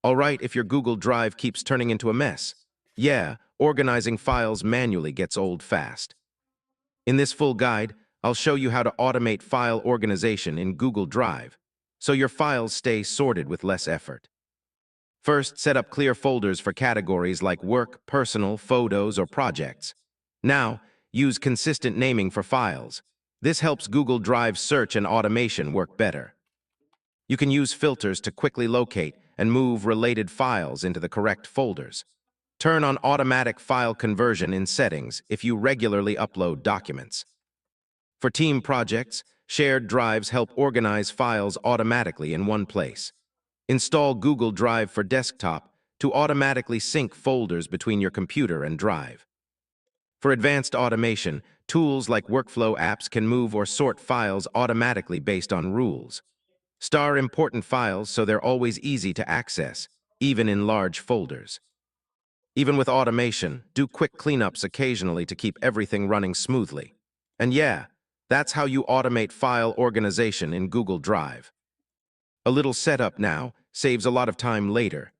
All right, if your Google Drive keeps turning into a mess. Yeah, organizing files manually gets old fast. In this full guide, I'll show you how to automate file organization in Google Drive, so your files stay sorted with less effort. First, set up clear folders for categories like work, personal, photos, or projects. Now, use consistent naming for files. This helps Google Drive search and automation work better. You can use filters to quickly locate and move related files into the correct folders. Turn on automatic file conversion in settings if you regularly upload documents. For team projects, shared drives help organize files automatically in one place. Install Google Drive for Desktop to automatically sync folders between your computer and Drive. For advanced automation, tools like workflow apps can move or sort files automatically based on rules. Star important files so they're always easy to access, even in large folders. Even with automation, do quick cleanups occasionally to keep everything running smoothly. And yeah, that's how you automate file organization in Google Drive. A little setup now saves a lot of time later.